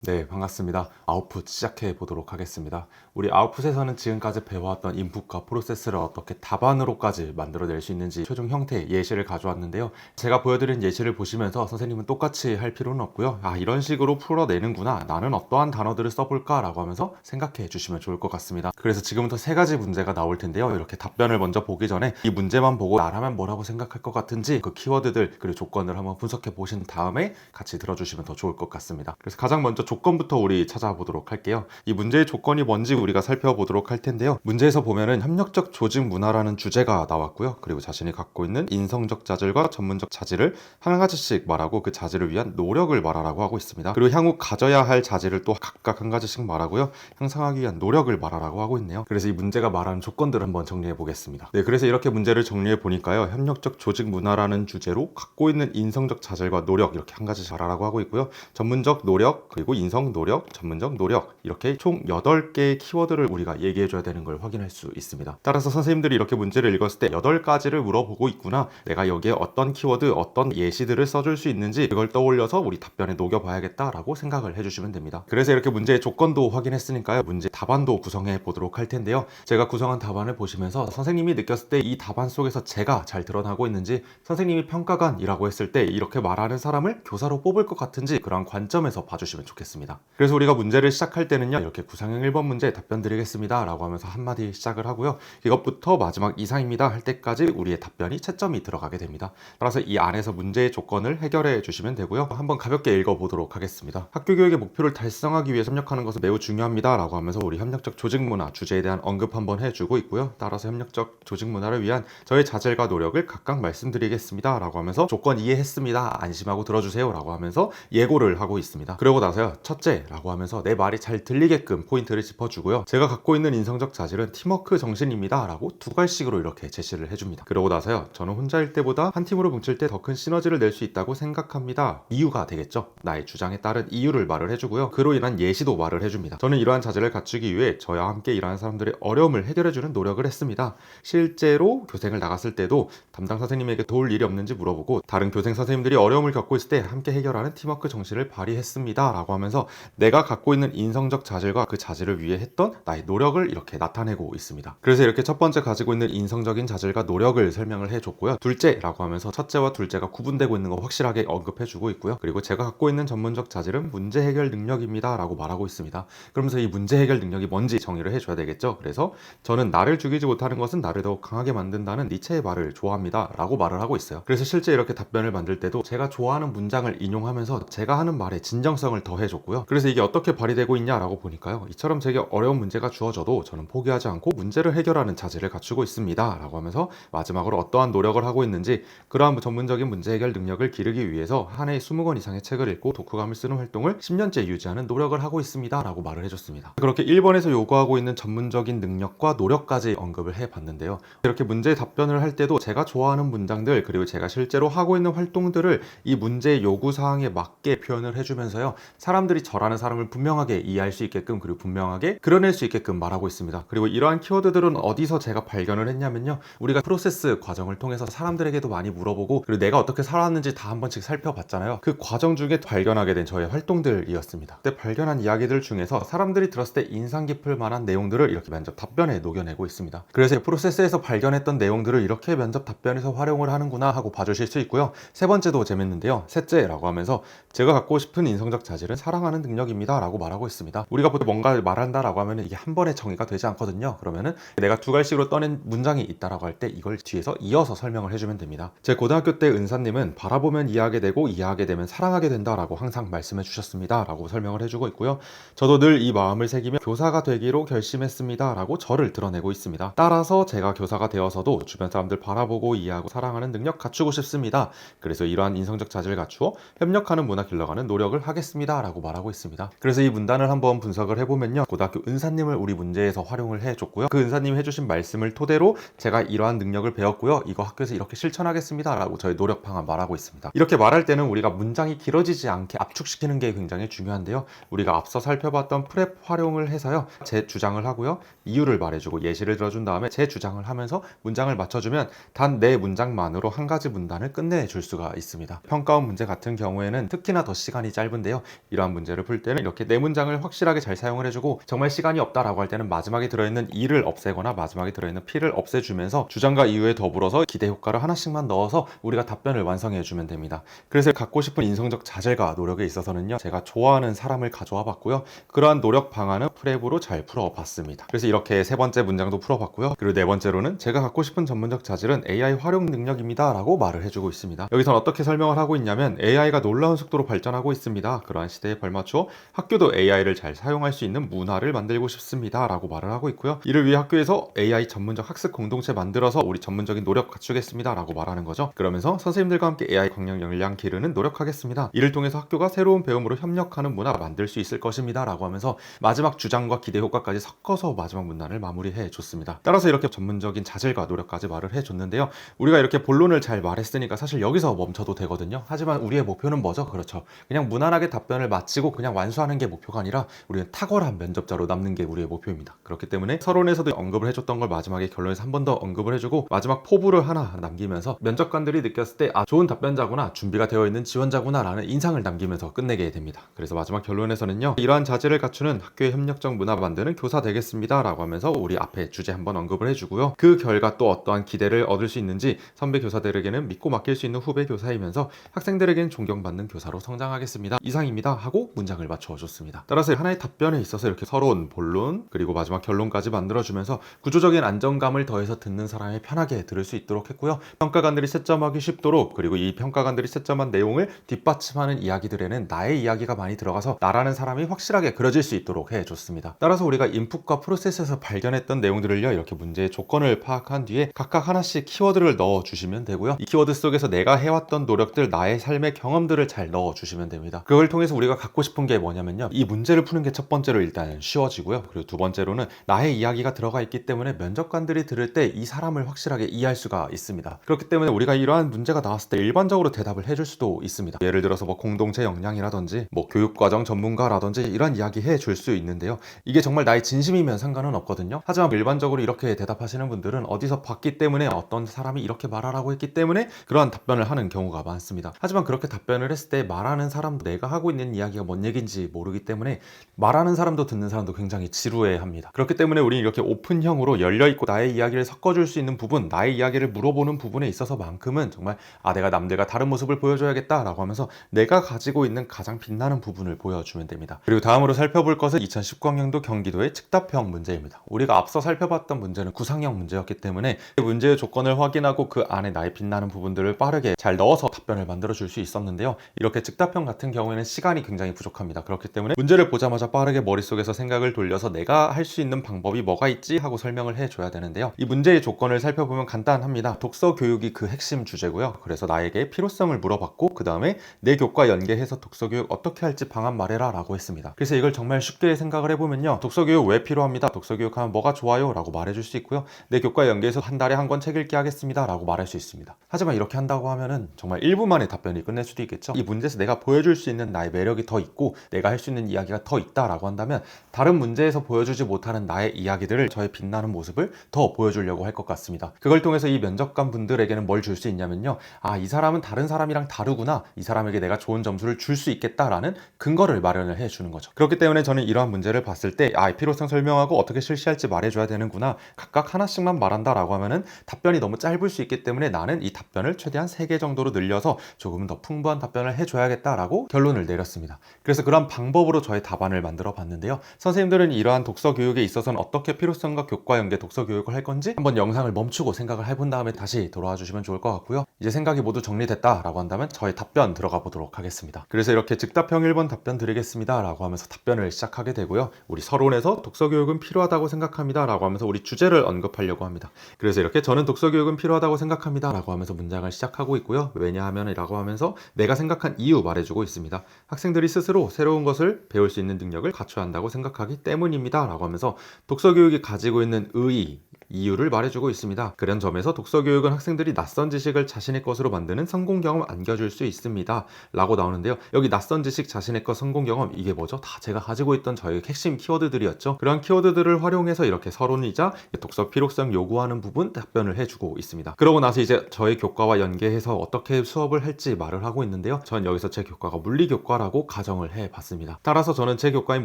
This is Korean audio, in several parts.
네, 반갑습니다. 아웃풋 시작해 보도록 하겠습니다. 우리 아웃풋에서는 지금까지 배워왔던 인풋과 프로세스를 어떻게 답안으로까지 만들어낼 수 있는지 최종 형태의 예시를 가져왔는데요. 제가 보여드린 예시를 보시면서 선생님은 똑같이 할 필요는 없고요. 이런 식으로 풀어내는구나. 나는 어떠한 단어들을 써볼까? 라고 하면서 생각해 주시면 좋을 것 같습니다. 그래서 지금부터 세 가지 문제가 나올 텐데요. 이렇게 답변을 먼저 보기 전에 이 문제만 보고 나라면 뭐라고 생각할 것 같은지 그 키워드들 그리고 조건을 한번 분석해 보신 다음에 같이 들어주시면 더 좋을 것 같습니다. 그래서 가장 먼저 조건부터 우리 찾아보도록 할게요. 이 문제의 조건이 뭔지 우리가 살펴보도록 할 텐데요. 문제에서 보면은 협력적 조직 문화라는 주제가 나왔고요. 그리고 자신이 갖고 있는 인성적 자질과 전문적 자질을 한 가지씩 말하고 그 자질을 위한 노력을 말하라고 하고 있습니다. 그리고 향후 가져야 할 자질을 또 각각 한 가지씩 말하고요. 향상하기 위한 노력을 말하라고 하고 있네요. 그래서 이 문제가 말하는 조건들을 한번 정리해 보겠습니다. 네, 그래서 이렇게 문제를 정리해 보니까요. 협력적 조직 문화라는 주제로 갖고 있는 인성적 자질과 노력 이렇게 한 가지씩 말하라고 하고 있고요. 전문적 노력, 그리고 인성 노력, 전문적 노력 이렇게 총 8개의 키워드를 우리가 얘기해 줘야 되는 걸 확인할 수 있습니다. 따라서 선생님들이 이렇게 문제를 읽었을 때 8가지를 물어보고 있구나. 내가 여기에 어떤 키워드, 어떤 예시들을 써줄 수 있는지 그걸 떠올려서 우리 답변에 녹여봐야겠다라고 생각을 해주시면 됩니다. 그래서 이렇게 문제의 조건도 확인했으니까요. 문제 답안도 구성해 보도록 할 텐데요. 제가 구성한 답안을 보시면서 선생님이 느꼈을 때 이 답안 속에서 제가 잘 드러나고 있는지, 선생님이 평가관이라고 했을 때 이렇게 말하는 사람을 교사로 뽑을 것 같은지 그런 관점에서 봐주시면 좋겠습니다. 그래서 우리가 문제를 시작할 때는요, 이렇게 구상형 1번 문제 답변 드리겠습니다 라고 하면서 한마디 시작을 하고요. 이것부터 마지막 이상입니다 할 때까지 우리의 답변이 채점이 들어가게 됩니다. 따라서 이 안에서 문제의 조건을 해결해 주시면 되고요. 한번 가볍게 읽어보도록 하겠습니다. 학교 교육의 목표를 달성하기 위해 협력하는 것은 매우 중요합니다 라고 하면서 우리 협력적 조직 문화 주제에 대한 언급 한번 해주고 있고요. 따라서 협력적 조직 문화를 위한 저의 자질과 노력을 각각 말씀드리겠습니다 라고 하면서 조건 이해했습니다, 안심하고 들어주세요 라고 하면서 예고를 하고 있습니다. 그러고 나서요, 첫째 라고 하면서 내 말이 잘 들리게끔 포인트를 짚어주고요. 제가 갖고 있는 인성적 자질은 팀워크 정신입니다 라고 2갈씩으로 이렇게 제시를 해줍니다. 그러고 나서요, 저는 혼자일 때보다 한 팀으로 뭉칠 때 더 큰 시너지를 낼 수 있다고 생각합니다. 이유가 되겠죠. 나의 주장에 따른 이유를 말을 해주고요. 그로 인한 예시도 말을 해줍니다. 저는 이러한 자질을 갖추기 위해 저와 함께 일하는 사람들의 어려움을 해결해주는 노력을 했습니다. 실제로 교생을 나갔을 때도 담당 선생님에게 도울 일이 없는지 물어보고 다른 교생 선생님들이 어려움을 겪고 있을 때 함께 해결하는 팀워크 정신을 발휘했습니다 라고 하면서 내가 갖고 있는 인성적 자질과 그 자질을 위해 했던 나의 노력을 이렇게 나타내고 있습니다. 그래서 이렇게 첫 번째 가지고 있는 인성적인 자질과 노력을 설명을 해줬고요. 둘째라고 하면서 첫째와 둘째가 구분되고 있는 거 확실하게 언급해주고 있고요. 그리고 제가 갖고 있는 전문적 자질은 문제 해결 능력입니다 라고 말하고 있습니다. 그러면서 이 문제 해결 능력이 뭔지 정의를 해줘야 되겠죠. 그래서 저는 나를 죽이지 못하는 것은 나를 더욱 강하게 만든다는 니체의 말을 좋아합니다 라고 말을 하고 있어요. 그래서 실제 이렇게 답변을 만들 때도 제가 좋아하는 문장을 인용하면서 제가 하는 말에 진정성을 더해줬고요. 그래서 이게 어떻게 발휘되고 있냐라고 보니까요, 이처럼 제게 어려운 문제가 주어져도 저는 포기하지 않고 문제를 해결하는 자질을 갖추고 있습니다 라고 하면서 마지막으로 어떠한 노력을 하고 있는지, 그러한 전문적인 문제 해결 능력을 기르기 위해서 한 해에 20권 이상의 책을 읽고 독후감을 쓰는 활동을 10년째 유지하는 노력을 하고 있습니다 라고 말을 해줬습니다. 그렇게 1번에서 요구하고 있는 전문적인 능력과 노력까지 언급을 해봤는데요. 이렇게 문제 답변을 할 때도 제가 좋아하는 문장들 그리고 제가 실제로 하고 있는 활동들을 이 문제의 요구사항에 맞게 표현을 해주면서요, 사람들이 저라는 사람을 분명하게 이해할 수 있게끔 그리고 분명하게 그려낼 수 있게끔 말하고 있습니다. 그리고 이러한 키워드들은 어디서 제가 발견을 했냐면요, 우리가 프로세스 과정을 통해서 사람들에게도 많이 물어보고 그리고 내가 어떻게 살았는지 다 한 번씩 살펴봤잖아요. 그 과정 중에 발견하게 된 저의 활동들이었습니다. 그때 발견한 이야기들 중에서 사람들이 들었을 때 인상 깊을 만한 내용들을 이렇게 면접 답변에 녹여내고 있습니다. 그래서 프로세스에서 발견했던 내용들을 이렇게 면접 답변에서 활용을 하는구나 하고 봐주실 수 있고요. 세 번째도 재밌는데요, 셋째라고 하면서 제가 갖고 싶은 인성적 자질은 사랑하는 능력입니다 라고 말하고 있습니다. 우리가 보통 뭔가 말한다 라고 하면 이게 한 번에 정의가 되지 않거든요. 그러면은 내가 2갈씩으로 떠낸 문장이 있다라고 할 때 이걸 뒤에서 이어서 설명을 해주면 됩니다. 제 고등학교 때 은사님은 바라보면 이해하게 되고 이해하게 되면 사랑하게 된다 라고 항상 말씀해 주셨습니다 라고 설명을 해주고 있고요. 저도 늘 이 마음을 새기며 교사가 되기로 결심했습니다 라고 저를 드러내고 있습니다. 따라서 제가 교사가 되어서도 주변 사람들 바라보고 이해하고 사랑하는 능력 갖추고 싶습니다. 그래서 이러한 인성적 자질을 갖추어 협력하는 문화 길러가는 노력을 하겠습니다 라고 말하고 있습니다. 그래서 이 문단을 한번 분석을 해보면요, 고등학교 은사님을 우리 문제에서 활용을 해줬고요. 그 은사님이 해주신 말씀을 토대로 제가 이러한 능력을 배웠고요, 이거 학교에서 이렇게 실천하겠습니다 라고 저의 노력 방안 말하고 있습니다. 이렇게 말할 때는 우리가 문장이 길어지지 않게 압축시키는 게 굉장히 중요한데요, 우리가 앞서 살펴봤던 프렙 활용을 해서요, 제 주장을 하고요, 이유를 말해주고 예시를 들어준 다음에 제 주장을 하면서 문장을 맞춰주면 단 내 문장만으로 한 가지 문단을 끝내줄 수가 있습니다. 평가원 문제 같은 경우에는 특히나 더 시간이 짧은데요, 이러한 이러한 문제를 풀 때는 이렇게 네 문장을 확실하게 잘 사용을 해주고, 정말 시간이 없다라고 할 때는 마지막에 들어있는 이를 없애거나 마지막에 들어있는 P를 없애주면서 주장과 이유에 더불어서 기대 효과를 하나씩만 넣어서 우리가 답변을 완성해주면 됩니다. 그래서 갖고 싶은 인성적 자질과 노력에 있어서는요, 제가 좋아하는 사람을 가져와 봤고요. 그러한 노력 방안은 프랩으로 잘 풀어봤습니다. 그래서 이렇게 세 번째 문장도 풀어봤고요. 그리고 네 번째로는 제가 갖고 싶은 전문적 자질은 AI 활용 능력입니다 라고 말을 해주고 있습니다. 여기선 어떻게 설명을 하고 있냐면, AI가 놀라운 속도로 발전하고 있습니다. 그러한 시대에 벌맞춰 학교도 AI를 잘 사용할 수 있는 문화를 만들고 싶습니다 라고 말을 하고 있고요. 이를 위해 학교에서 AI 전문적 학습 공동체 만들어서 우리 전문적인 노력 갖추겠습니다 라고 말하는 거죠. 그러면서 선생님들과 함께 AI 광역 역량 기르는 노력하겠습니다. 이를 통해서 학교가 새로운 배움으로 협력하는 문화 만들 수 있을 것입니다 라고 하면서 마지막 주장과 기대 효과까지 섞어서 마지막 문단을 마무리해 줬습니다. 따라서 이렇게 전문적인 자질과 노력까지 말을 해줬는데요. 우리가 이렇게 본론을 잘 말했으니까 사실 여기서 멈춰도 되거든요. 하지만 우리의 목표는 뭐죠? 그렇죠. 그냥 무난하게 답변을 마치고 그냥 완수하는 게 목표가 아니라 우리는 탁월한 면접자로 남는 게 우리의 목표입니다. 그렇기 때문에 서론에서도 언급을 해줬던 걸 마지막에 결론에서 한 번 더 언급을 해주고 마지막 포부를 하나 남기면서 면접관들이 느꼈을 때 좋은 답변자구나, 준비가 되어 있는 지원자구나 라는 인상을 남기면서 끝내게 됩니다. 그래서 마지막 결론에서는요, 이러한 자질을 갖추는 학교의 협력적 문화 만드는 교사 되겠습니다 라고 하면서 우리 앞에 주제 한번 언급을 해주고요. 그 결과 또 어떠한 기대를 얻을 수 있는지, 선배 교사들에게는 믿고 맡길 수 있는 후배 교사이면서 학생들에게는 존경받는 교사로 성장하겠습니다, 이상입니다 하고 문장을 맞춰줬습니다. 따라서 하나의 답변에 있어서 이렇게 서론, 본론, 그리고 마지막 결론까지 만들어주면서 구조적인 안정감을 더해서 듣는 사람이 편하게 들을 수 있도록 했고요. 평가관들이 채점하기 쉽도록, 그리고 이 평가관들이 채점한 내용을 뒷받침하는 이야기들에는 나의 이야기가 많이 들어가서 나라는 사람이 확실하게 그려질 수 있도록 해줬습니다. 따라서 우리가 인풋과 프로세스에서 발견했던 내용들을요, 이렇게 문제의 조건을 파악한 뒤에 각각 하나씩 키워드를 넣어주시면 되고요. 이 키워드 속에서 내가 해왔던 노력들, 나의 삶의 경험들을 잘 넣어주시면 됩니다. 그걸 통해서 우리가 갖고 싶은 게 뭐냐면요, 이 문제를 푸는 게 첫 번째로 일단 쉬워지고요. 그리고 두 번째로는 나의 이야기가 들어가 있기 때문에 면접관들이 들을 때 이 사람을 확실하게 이해할 수가 있습니다. 그렇기 때문에 우리가 이러한 문제가 나왔을 때 일반적으로 대답을 해줄 수도 있습니다. 예를 들어서 뭐 공동체 역량이라든지 뭐 교육과정 전문가라든지 이런 이야기 해줄 수 있는데요. 이게 정말 나의 진심이면 상관은 없거든요. 하지만 일반적으로 이렇게 대답하시는 분들은 어디서 봤기 때문에, 어떤 사람이 이렇게 말하라고 했기 때문에 그러한 답변을 하는 경우가 많습니다. 하지만 그렇게 답변을 했을 때 말하는 사람도 내가 하고 있는 이야기가 뭔 얘기인지 모르기 때문에 말하는 사람도 듣는 사람도 굉장히 지루해합니다. 그렇기 때문에 우리는 이렇게 오픈형으로 열려있고 나의 이야기를 섞어줄 수 있는 부분, 나의 이야기를 물어보는 부분에 있어서만큼은 정말 내가 남들과 다른 모습을 보여줘야겠다 라고 하면서 내가 가지고 있는 가장 빛나는 부분을 보여주면 됩니다. 그리고 다음으로 살펴볼 것은 2019학년도 경기도의 측답형 문제입니다. 우리가 앞서 살펴봤던 문제는 구상형 문제였기 때문에 문제의 조건을 확인하고 그 안에 나의 빛나는 부분들을 빠르게 잘 넣어서 답변을 만들어줄 수 있었는데요. 이렇게 측답형 같은 경우에는 시간이 굉장히 부족합니다. 그렇기 때문에 문제를 보자마자 빠르게 머릿속에서 생각을 돌려서 내가 할 수 있는 방법이 뭐가 있지 하고 설명을 해줘야 되는데요. 이 문제의 조건을 살펴보면 간단합니다. 독서 교육이 그 핵심 주제고요. 그래서 나에게 필요성을 물어봤고, 그 다음에 내 교과 연계해서 독서 교육 어떻게 할지 방안 말해라 라고 했습니다. 그래서 이걸 정말 쉽게 생각을 해보면요, 독서 교육 왜 필요합니다, 독서 교육하면 뭐가 좋아요 라고 말해줄 수 있고요. 내 교과 연계해서 한 달에 한 권 책 읽기 하겠습니다 라고 말할 수 있습니다. 하지만 이렇게 한다고 하면은 정말 1분 만에 답변이 끝낼 수도 있겠죠. 이 문제에서 내가 보여줄 수 있는 나의 매력이 더 있고 내가 할 수 있는 이야기가 더 있다 라고 한다면, 다른 문제에서 보여주지 못하는 나의 이야기들을, 저의 빛나는 모습을 더 보여주려고 할 것 같습니다. 그걸 통해서 이 면접관 분들에게는 뭘 줄 수 있냐면요, 이 사람은 다른 사람이랑 다르구나, 이 사람에게 내가 좋은 점수를 줄 수 있겠다라는 근거를 마련을 해주는 거죠. 그렇기 때문에 저는 이러한 문제를 봤을 때 필요성 설명하고 어떻게 실시할지 말해줘야 되는구나, 각각 하나씩만 말한다 라고 하면은 답변이 너무 짧을 수 있기 때문에 나는 이 답변을 최대한 3개 정도로 늘려서 조금 더 풍부한 답변을 해줘야겠다라고 결론을 내렸습니다. 그래서 그런 방법으로 저의 답안을 만들어 봤는데요. 선생님들은 이러한 독서 교육에 있어서는 어떻게 필요성과 교과 연계 독서 교육을 할 건지 한번 영상을 멈추고 생각을 해본 다음에 다시 돌아와 주시면 좋을 것 같고요. 이제 생각이 모두 정리됐다 라고 한다면 저의 답변 들어가 보도록 하겠습니다. 그래서 이렇게 즉답형 1번 답변 드리겠습니다 라고 하면서 답변을 시작하게 되고요. 우리 서론에서 독서 교육은 필요하다고 생각합니다 라고 하면서 우리 주제를 언급하려고 합니다. 그래서 이렇게 저는 독서 교육은 필요하다고 생각합니다 라고 하면서 문장을 시작하고 있고요. 왜냐하면 라고 하면서 내가 생각한 이유 말해주고 있습니다. 학생들이 스스로 새로운 것을 배울 수 있는 능력을 갖춰야 한다고 생각하기 때문입니다 라고 하면서 독서 교육이 가지고 있는 의의, 이유를 말해주고 있습니다. 그런 점에서 독서 교육은 학생들이 낯선 지식을 자신의 것으로 만드는 성공 경험 안겨줄 수 있습니다 라고 나오는데요. 여기 낯선 지식, 자신의 것, 성공 경험, 이게 뭐죠? 다 제가 가지고 있던 저의 핵심 키워드들이었죠. 그런 키워드들을 활용해서 이렇게 서론이자 독서 필요성 요구하는 부분 답변을 해주고 있습니다. 그러고 나서 이제 저의 교과와 연계해서 어떻게 수업을 할지 말을 하고 있는데요. 전 여기서 제 교과가 물리교과라고 가정을 해봤습니다. 따라서 저는 제 교과인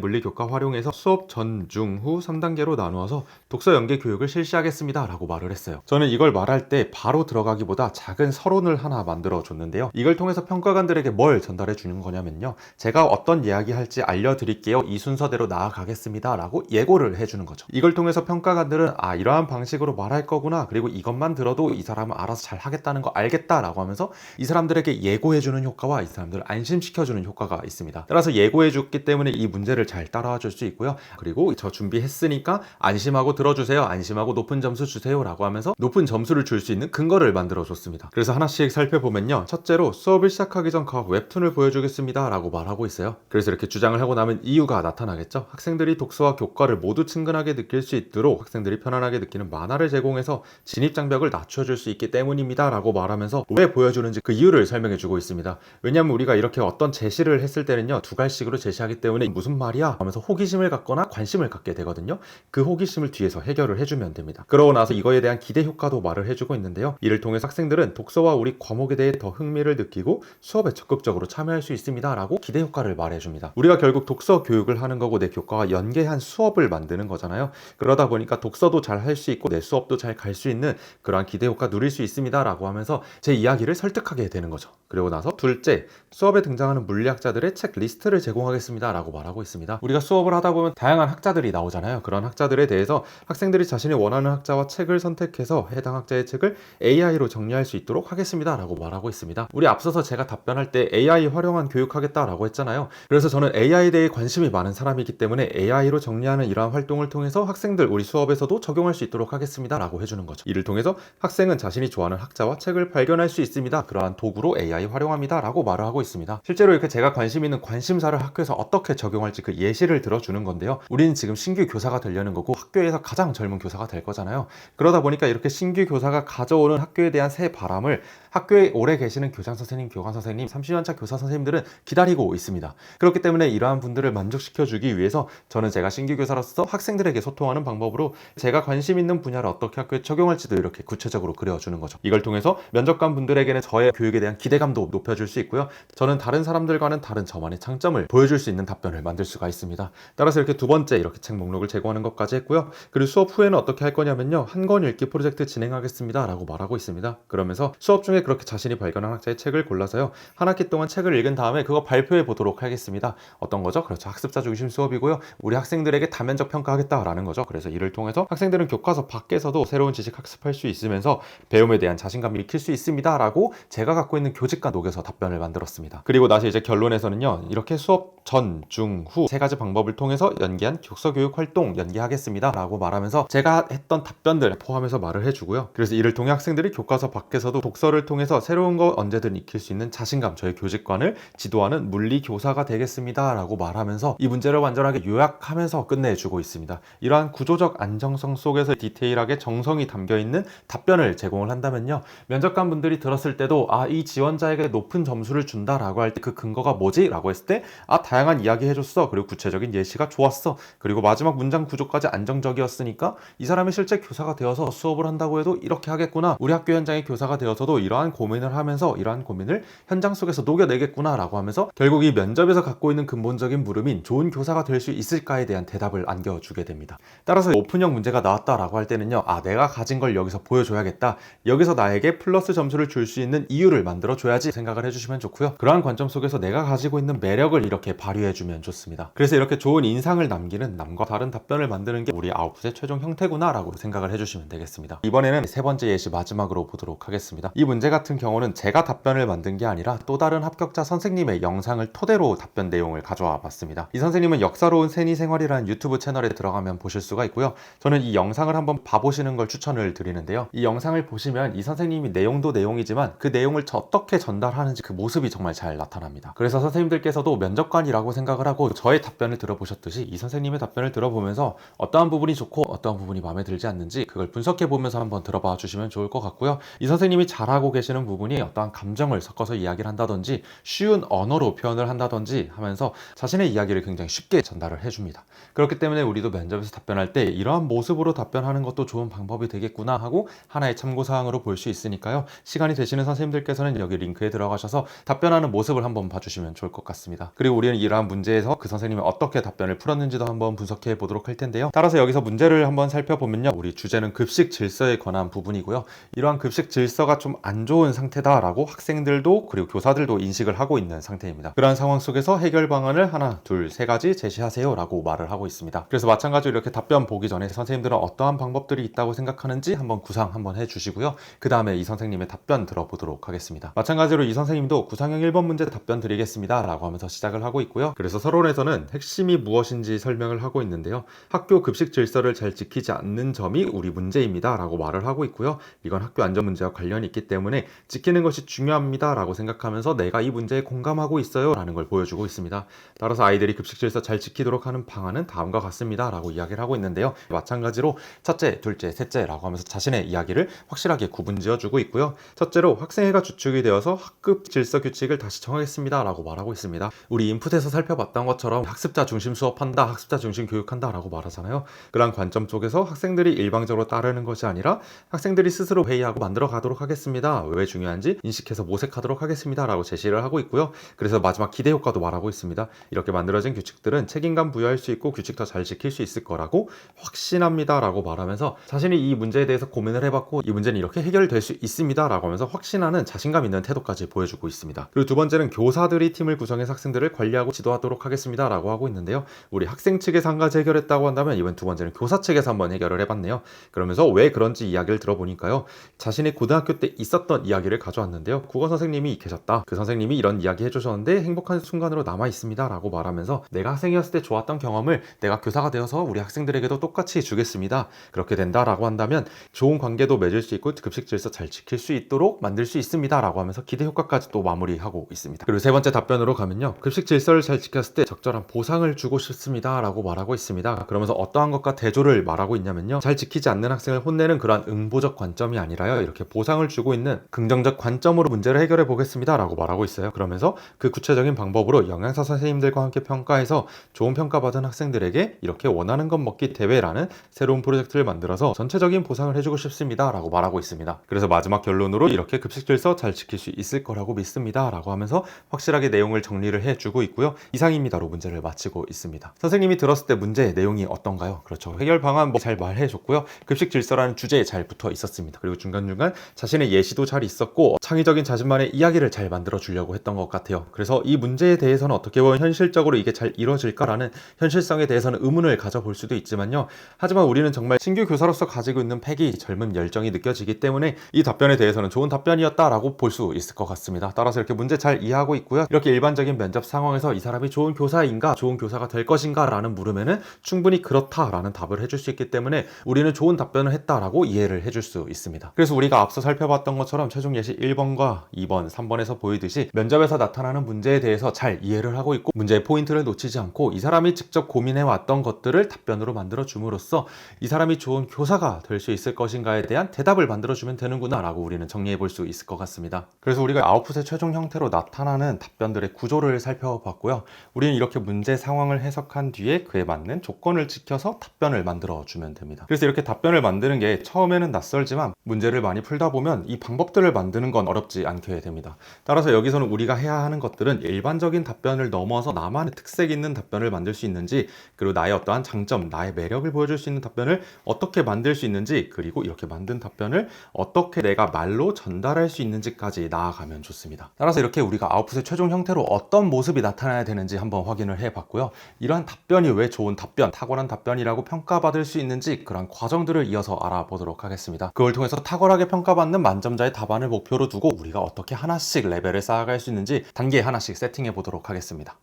물리교과 활용해서 수업 전, 중, 후 3단계로 나누어서 독서 연계 교육을 실시하겠습니다 라고 말을 했어요. 저는 이걸 말할 때 바로 들어가기보다 작은 서론을 하나 만들어 줬는데요. 이걸 통해서 평가관들에게 뭘 전달해 주는 거냐면요, 제가 어떤 이야기 할지 알려드릴게요, 이 순서대로 나아가겠습니다 라고 예고를 해주는 거죠. 이걸 통해서 평가관들은 이러한 방식으로 말할 거구나, 그리고 이것만 들어도 이 사람은 알아서 잘 하겠다는 거 알겠다 라고 하면서 이 사람들에게 예고해주는 효과와 이 사람들을 안심시켜주는 효과가 있습니다. 따라서 예고해줬기 때문에 이 문제를 잘 따라와 줄 수 있고요. 그리고 저 준비했으니까 안심하고 들어주세요, 안심하고 높은 점수 주세요 라고 하면서 높은 점수를 줄 수 있는 근거를 만들어 줬습니다. 그래서 하나씩 살펴보면요, 첫째로 수업을 시작하기 전 각 웹툰을 보여주겠습니다 라고 말하고 있어요. 그래서 이렇게 주장을 하고 나면 이유가 나타나겠죠. 학생들이 독서와 교과를 모두 친근하게 느낄 수 있도록 학생들이 편안하게 느끼는 만화를 제공해서 진입장벽을 낮춰줄 수 있기 때문입니다 라고 말하면서 왜 보여주는지 그 이유를 설명해 주고 있습니다. 왜냐하면 우리가 이렇게 어떤 제시를 했을 때는요, 두 갈식으로 제시하기 때문에 무슨 말이야 하면서 호기심을 갖거나 관심을 갖게 되거든요. 그 호기심을 뒤에서 해결을 해주면 됩니다. 그러고 나서 이거에 대한 기대 효과도 말을 해주고 있는데요. 이를 통해서 학생들은 독서와 우리 과목에 대해 더 흥미를 느끼고 수업에 적극적으로 참여할 수 있습니다 라고 기대 효과를 말해줍니다. 우리가 결국 독서 교육을 하는 거고 내 교과와 연계한 수업을 만드는 거잖아요. 그러다 보니까 독서도 잘 할 수 있고 내 수업도 잘 갈 수 있는 그러한 기대 효과 누릴 수 있습니다 라고 하면서 제 이야기를 설득하게 되는 거죠. 그리고 나서 둘째, 수업에 등장하는 물리학자들의 책 리스트를 제공하겠습니다 라고 말하고 있습니다. 우리가 수업을 하다 보면 다양한 학자들이 나오잖아요. 그런 학자들에 대해서 학생들이 자신이 원하는 학자와 책을 선택해서 해당 학자의 책을 AI로 정리할 수 있도록 하겠습니다 라고 말하고 있습니다. 우리 앞서서 제가 답변할 때 AI 활용한 교육하겠다라고 했잖아요. 그래서 저는 AI에 대해 관심이 많은 사람이기 때문에 AI로 정리하는 이러한 활동을 통해서 학생들 우리 수업에서도 적용할 수 있도록 하겠습니다 라고 해주는 거죠. 이를 통해서 학생은 자신이 좋아하는 학자와 책을 발견할 수 있습니다. 그러한 도구로 AI 활용합니다 라고 말을 하고 있습니다. 실제로 이렇게 제가 관심 있는 관심사를 학교에서 어떻게 적용할지 그 예시를 들어주는 건데요. 우리는 지금 신규 교사가 되려는 거고 학교에서 가장 젊은 교사가 될 거잖아요. 그러다 보니까 이렇게 신규 교사가 가져오는 학교에 대한 새 바람을 학교에 오래 계시는 교장 선생님, 교관 선생님, 30년차 교사 선생님들은 기다리고 있습니다. 그렇기 때문에 이러한 분들을 만족시켜주기 위해서 저는 제가 신규 교사로서 학생들에게 소통하는 방법으로 제가 관심 있는 분야를 어떻게 학교에 적용할지도 이렇게 구체적으로 그려주는 거죠. 이걸 통해서 면접관 분들에게는 저의 교육에 대한 기대감도 높여줄 수 있고요. 저는 다른 사람들과는 다른 저만의 장점을 보여줄 수 있는 답변을 만들 수가 있습니다. 따라서 이렇게 두 번째, 이렇게 책 목록을 제공하는 것까지 했고요. 그리고 수업 후에는 어떻게 할 거냐면요, 한 권 읽기 프로젝트 진행하겠습니다 라고 말하고 있습니다. 그러면서 수업 중에 그렇게 자신이 발견한 학자의 책을 골라서요, 한 학기 동안 책을 읽은 다음에 그거 발표해 보도록 하겠습니다. 어떤 거죠? 그렇죠, 학습자 중심 수업이고요. 우리 학생들에게 다면적 평가하겠다라는 거죠. 그래서 이를 통해서 학생들은 교과서 밖에서도 새로운 지식 학습할 수 있으면서 배움에 대한 자신감을 익힐 수 있습니다 라고 제가 갖고 있는 교직과 녹여서 답변을 만들었습니다. 그리고 나서 이제 결론에서는요, 이렇게 수업 전, 중, 후 세 가지 방법을 통해서 연계한 독서 교육 활동 연계하겠습니다 라고 말하면서 제가 했던 답변들 포함해서 말을 해주고요. 그래서 이를 통해 학생들이 교과서 밖에서도 독서를 통해서 새로운 거 언제든 익힐 수 있는 자신감, 저의 교직관을 지도하는 물리 교사가 되겠습니다 라고 말하면서 이 문제를 완전하게 요약하면서 끝내주고 있습니다. 이러한 구조적 안정성 속에서 디테일하게 정성이 담겨있는 답변을 제공을 한다면요, 면접관 분들이 들었을 때도 이 지원자에게 높은 점수를 준다라고 할 때 그 근거가 뭐지? 라고 했을 때 다양한 이야기 해줬어, 그리고 구체적인 예시가 좋았어, 그리고 마지막 문장 구조까지 안정적이었으니까 이 사람이 실제 교사가 되어서 수업을 한다고 해도 이렇게 하겠구나, 우리 학교 현장의 교사가 되어서도 이러한 고민을 하면서 이러한 고민을 현장 속에서 녹여내겠구나 라고 하면서 결국 이 면접에서 갖고 있는 근본적인 물음인 좋은 교사가 될 수 있을까에 대한 대답을 안겨주게 됩니다. 따라서 오픈형 문제가 나왔다라고 할 때는요, 내가 가진 걸 여기서 보여줘야겠다, 여기서 나에게 플러스 점수를 줄 수 있는 이유를 만들어줘야지 생각을 해주시면 좋고요. 그러한 관점 속에서 내가 가지고 있는 매력을 이렇게 발휘해주면 좋습니다. 그래서 이렇게 좋은 인상을 남기는 남과 다른 답변을 만드는 게 우리 아웃풋의 최종 형태구나 라고 생각을 해주시면 되겠습니다. 이번에는 세 번째 예시 마지막으로 보도록 하겠습니다. 이 문제 같은 경우는 제가 답변을 만든 게 아니라 또 다른 합격자 선생님의 영상을 토대로 답변 내용을 가져와 봤습니다. 이 선생님은 역사로운 세니 생활이라는 유튜브 채널에 들어가면 보실 수가 있고요. 저는 이 영상을 한번 봐보시는 걸 추천을 드리는데요. 이 영상을 보시면 이 선생님이 내용도 내용이지만 그 내용을 어떻게 전달하는지 그 모습이 정말 잘 나타납니다. 그래서 선생님들께서도 면접관이라고 생각을 하고 저의 답변을 들어보셨듯이 이 선생님의 답변을 들어보면서 어떠한 부분이 좋고 어떠한 부분이 마음에 들지 들지 않는지 그걸 분석해 보면서 한번 들어봐 주시면 좋을 것 같고요. 이 선생님이 잘하고 계시는 부분이 어떠한 감정을 섞어서 이야기를 한다든지 쉬운 언어로 표현을 한다든지 하면서 자신의 이야기를 굉장히 쉽게 전달을 해줍니다. 그렇기 때문에 우리도 면접에서 답변할 때 이러한 모습으로 답변하는 것도 좋은 방법이 되겠구나 하고 하나의 참고사항으로 볼 수 있으니까요. 시간이 되시는 선생님들께서는 여기 링크에 들어가셔서 답변하는 모습을 한번 봐주시면 좋을 것 같습니다. 그리고 우리는 이러한 문제에서 그 선생님이 어떻게 답변을 풀었는지도 한번 분석해 보도록 할 텐데요. 따라서 여기서 문제를 한번 살펴보면요. 우리 주제는 급식 질서에 관한 부분이고요. 이러한 급식 질서가 좀 안 좋은 상태다라고 학생들도 그리고 교사들도 인식을 하고 있는 상태입니다. 그러한 상황 속에서 해결 방안을 하나, 둘, 세 가지 제시하세요 라고 말을 하고 있습니다. 그래서 마찬가지로 이렇게 답변 보기 전에 선생님들은 어떠한 방법들이 있다고 생각하는지 한번 구상 한번 해주시고요. 그 다음에 이 선생님의 답변 들어보도록 하겠습니다. 마찬가지로 이 선생님도 구상형 1번 문제 답변 드리겠습니다 라고 하면서 시작을 하고 있고요. 그래서 서론에서는 핵심이 무엇인지 설명을 하고 있는데요. 학교 급식 질서를 잘 지키지 않는 점이 우리 문제입니다 라고 말을 하고 있고요. 이건 학교 안전 문제와 관련이 있기 때문에 지키는 것이 중요합니다 라고 생각하면서 내가 이 문제에 공감하고 있어요 라는 걸 보여주고 있습니다. 따라서 아이들이 급식 질서 잘 지키도록 하는 방안은 다음과 같습니다 라고 이야기를 하고 있는데요. 마찬가지로 첫째, 둘째, 셋째 라고 하면서 자신의 이야기를 확실하게 구분지어 주고 있고요. 첫째로 학생회가 주축이 되어서 학급 질서 규칙을 다시 정하겠습니다 라고 말하고 있습니다. 우리 인풋에서 살펴봤던 것처럼 학습자 중심 수업한다, 학습자 중심 교육한다 라고 말하잖아요. 그런 관점 쪽에서 학생들이 일방적으로 따르는 것이 아니라 학생들이 스스로 회의하고 만들어 가도록 하겠습니다. 왜 중요한지 인식해서 모색하도록 하겠습니다 라고 제시를 하고 있고요. 그래서 마지막 기대 효과도 말하고 있습니다. 이렇게 만들어진 규칙들은 책임감 부여할 수 있고 규칙 더 잘 지킬 수 있을 거라고 확신합니다 라고 말하면서 자신이 이 문제에 대해서 고민을 해봤고 이 문제는 이렇게 해결될 수 있습니다 라고 하면서 확신하는 자신감 있는 태도까지 보여주고 있습니다. 그리고 두 번째는 교사들이 팀을 구성해서 학생들을 관리하고 지도하도록 하겠습니다 라고 하고 있는데요. 우리 학생 측에서 한 가지 해결했다고 한다면 이번 두 번째는 교사 측에서 한번 해결을 해봤네요. 그러면서 왜 그런지 이야기를 들어보니까요. 자신이 고등학교 때 있었던 이야기를 가져왔는데요. 국어 선생님이 계셨다. 그 선생님이 이런 이야기 해주셨는데 행복한 순간으로 남아있습니다 라고 말하면서 내가 학생이었을 때 좋았던 경험을 내가 교사가 되어서 우리 학생들에게도 똑같이 주겠습니다. 그렇게 된다라고 한다면 좋은 관계도 맺을 수 있고 급식 질서 잘 지킬 수 있도록 만들 수 있습니다 라고 하면서 기대 효과까지 또 마무리하고 있습니다. 그리고 세 번째 답변으로 가면요. 급식 질서를 잘 지켰을 때 적절한 보상을 주고 싶습니다 라고 말하고 있습니다. 그러면서 어떠한 것과 대조를 말하고 있냐면요. 잘 지키지 않는 학생을 혼내는 그러한 응보적 관점이 아니라요. 이렇게 보상을 주고 있는 긍정적 관점으로 문제를 해결해 보겠습니다 라고 말하고 있어요. 그러면서 그 구체적인 방법으로 영양사 선생님들과 함께 평가해서 좋은 평가받은 학생들에게 이렇게 원하는 것 먹기 대회라는 새로운 프로젝트를 만들어서 전체적인 보상을 해주고 싶습니다 라고 말하고 있습니다. 그래서 마지막 결론으로 이렇게 급식 질서 잘 지킬 수 있을 거라고 믿습니다 라고 하면서 확실하게 내용을 정리를 해주고 있고요. 이상입니다로 문제를 마치고 있습니다. 선생님이 들었을 때 문제의 내용이 어떤가요? 그렇죠. 해결 방안 잘 말해줬고요. 급식 질서라는 주제에 잘 붙어 있었습니다. 그리고 중간중간 자신의 예시도 잘 있었고 창의적인 자신만의 이야기를 잘 만들어 주려고 했던 것 같아요. 그래서 이 문제에 대해서는 어떻게 보면 현실적으로 이게 잘 이루어질까라는 현실성에 대해서는 의문을 가져볼 수도 있지만요. 하지만 우리는 정말 신규 교사로서 가지고 있는 패기, 젊은 열정이 느껴지기 때문에 이 답변에 대해서는 좋은 답변이었다라고 볼 수 있을 것 같습니다. 따라서 이렇게 문제 잘 이해하고 있고요. 이렇게 일반적인 면접 상황에서 이 사람이 좋은 교사인가, 좋은 교사가 될 것인가 라는 물음에는 충분히 그렇다라는 답을 해줄 수 있기 때문에 우리는 좋은 답변을 했다라고 이해를 해줄 수 있습니다. 그래서 우리가 앞서 살펴봤던 것처럼 최종 예시 1번과 2번, 3번에서 보이듯이 면접에서 나타나는 문제에 대해서 잘 이해를 하고 있고 문제의 포인트를 놓치지 않고 이 사람이 직접 고민해왔던 것들을 답변으로 만들어 줌으로써 이 사람이 좋은 교사가 될 수 있을 것인가에 대한 대답을 만들어주면 되는구나 라고 우리는 정리해 볼 수 있을 것 같습니다. 그래서 우리가 아웃풋의 최종 형태로 나타나는 답변들의 구조를 살펴봤고요. 우리는 이렇게 문제 상황을 해석한 뒤에 그에 맞는 조건을 지켜서 답변을 만들어 주면 됩니다. 그래서 이렇게 답변을 만드는 게 처음에는 낯설지만 문제를 많이 풀다 보면 이 방법들을 만드는 건 어렵지 않게 됩니다. 따라서 여기서는 우리가 해야 하는 것들은 일반적인 답변을 넘어서 나만의 특색 있는 답변을 만들 수 있는지, 그리고 나의 어떠한 장점, 나의 매력을 보여줄 수 있는 답변을 어떻게 만들 수 있는지, 그리고 이렇게 만든 답변을 어떻게 내가 말로 전달할 수 있는지까지 나아가면 좋습니다. 따라서 이렇게 우리가 아웃풋의 최종 형태로 어떤 모습이 나타나야 되는지 한번 확인을 해봤고요. 이러한 답변이 왜 좋은 답변, 탁월한 답변이라고 평가받을 수 있는지 그런 과정들을 이어서 알아보도록 하겠습니다. 그걸 통해서 탁월하게 평가받는 만점자의 답안을 목표로 두고 우리가 어떻게 하나씩 레벨을 쌓아갈 수 있는지 단계 하나씩 세팅해 보도록 하겠습니다.